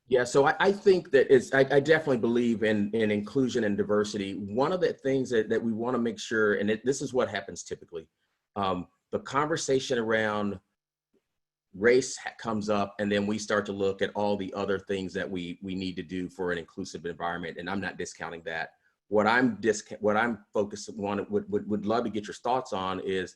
Yeah, so I think that I definitely believe in inclusion and diversity. One of the things that we want to make sure, and this is what happens typically, the conversation around race comes up, and then we start to look at all the other things that we need to do for an inclusive environment. And I'm not discounting that. What I'm focused on, would love to get your thoughts on is,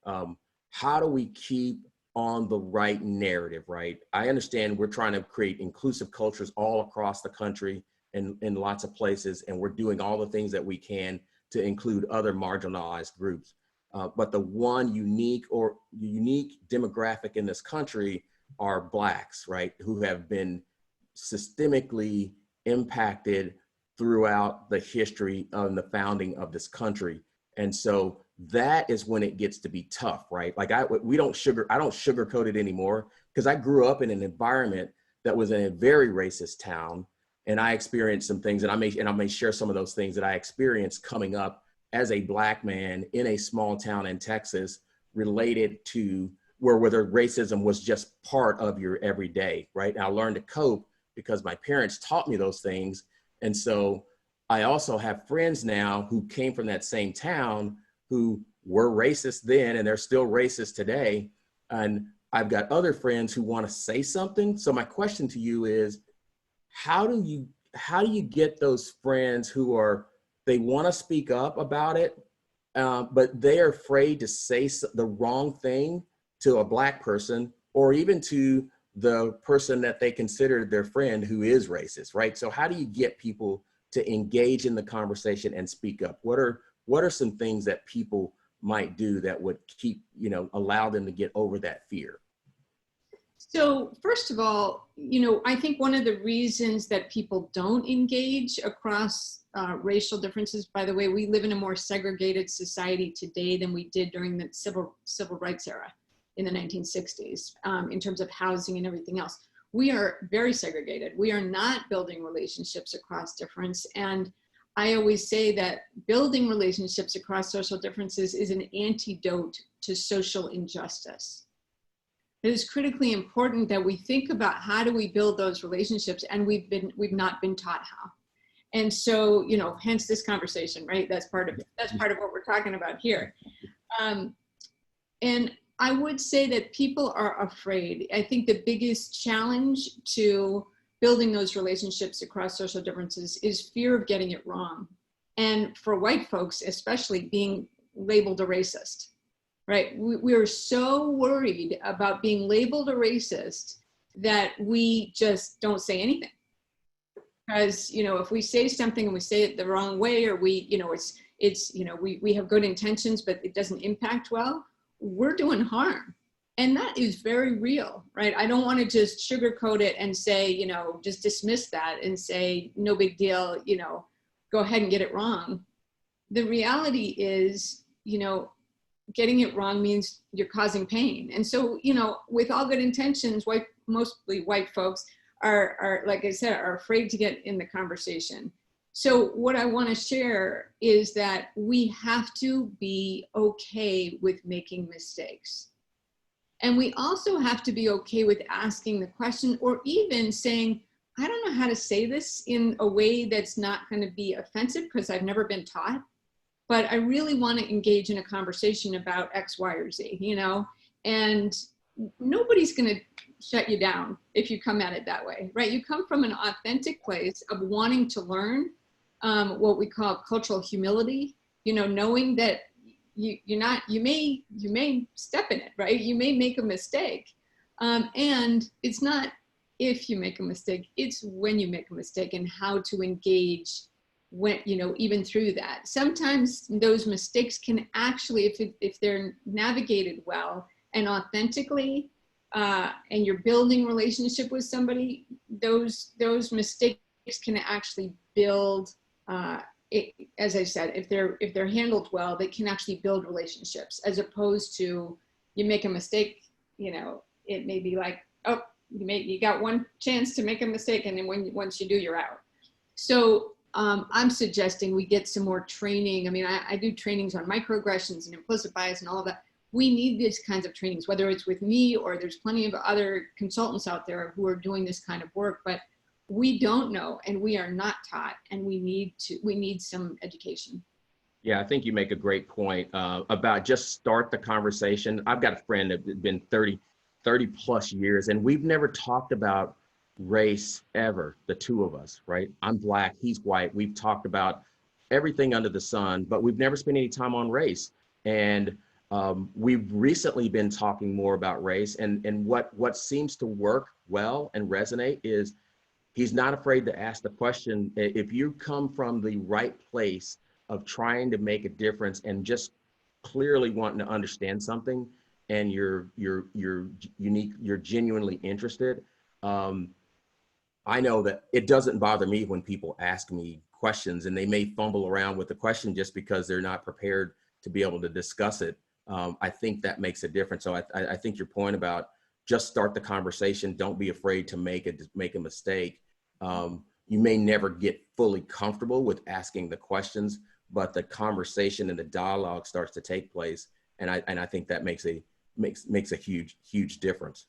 how do we keep on the right narrative, right? I understand we're trying to create inclusive cultures all across the country and in lots of places, and we're doing all the things that we can to include other marginalized groups. But the one unique demographic in this country are Blacks, right? Who have been systemically impacted throughout the history of the founding of this country. And so that is when it gets to be tough, right? Like I don't sugarcoat it anymore, because I grew up in an environment that was in a very racist town, and I experienced some things, and I may share some of those things that I experienced coming up as a Black man in a small town in Texas, related to where the racism was just part of your everyday, right? And I learned to cope because my parents taught me those things. And so I also have friends now who came from that same town who were racist then, and they're still racist today. And I've got other friends who want to say something. So my question to you is, how do you get those friends who they want to speak up about it, but they're afraid to say the wrong thing to a Black person, or even to the person that they consider their friend who is racist, right? So how do you get people to engage in the conversation and speak up? What are some things that people might do that would allow them to get over that fear? So first of all, I think one of the reasons that people don't engage across racial differences, by the way, we live in a more segregated society today than we did during the civil rights era in the 1960s, in terms of housing and everything else. We are very segregated. We are not building relationships across difference. And I always say that building relationships across social differences is an antidote to social injustice. It is critically important that we think about how do we build those relationships, and we've not been taught how. And so, hence this conversation, right? That's part of what we're talking about here. And I would say that people are afraid. I think the biggest challenge to building those relationships across social differences is fear of getting it wrong. And for white folks, especially, being labeled a racist. Right? We are so worried about being labeled a racist that we just don't say anything. Because, if we say something and we say it the wrong way, or we have good intentions, but it doesn't impact well, we're doing harm. And that is very real, right? I don't want to just sugarcoat it and say, just dismiss that and say, no big deal, go ahead and get it wrong. The reality is, getting it wrong means you're causing pain. And so, with all good intentions, mostly white folks are, like I said, are afraid to get in the conversation. So what I want to share is that we have to be okay with making mistakes. And we also have to be okay with asking the question, or even saying, I don't know how to say this in a way that's not going to be offensive because I've never been taught. But I really want to engage in a conversation about X, Y, or Z, and nobody's going to shut you down if you come at it that way, right? You come from an authentic place of wanting to learn, what we call cultural humility, knowing that you may step in it, right? You may make a mistake. And it's not if you make a mistake, it's when you make a mistake and how to engage when, even through that. Sometimes those mistakes can actually, if they're navigated well and authentically, and you're building relationship with somebody, those mistakes can actually build, as I said, if they're handled well, they can actually build relationships, as opposed to you make a mistake, it may be like, oh, you got one chance to make a mistake, and then once you do, you're out. So I'm suggesting we get some more training. I mean, I do trainings on microaggressions and implicit bias and all of that. We need these kinds of trainings, whether it's with me or there's plenty of other consultants out there who are doing this kind of work. But we don't know, and we are not taught, and we need some education. Yeah, I think you make a great point about just start the conversation. I've got a friend that's been 30 plus years, and we've never talked about race ever, the two of us, right? I'm Black, he's white. We've talked about everything under the sun, but we've never spent any time on race. And we've recently been talking more about race, and what seems to work well and resonate is he's not afraid to ask the question. If you come from the right place of trying to make a difference and just clearly wanting to understand something, and you're unique, you're genuinely interested, I know that it doesn't bother me when people ask me questions and they may fumble around with the question just because they're not prepared to be able to discuss it. I think that makes a difference. So I think your point about just start the conversation, don't be afraid to make a mistake. You may never get fully comfortable with asking the questions, but the conversation and the dialogue starts to take place. And I think that makes a huge difference.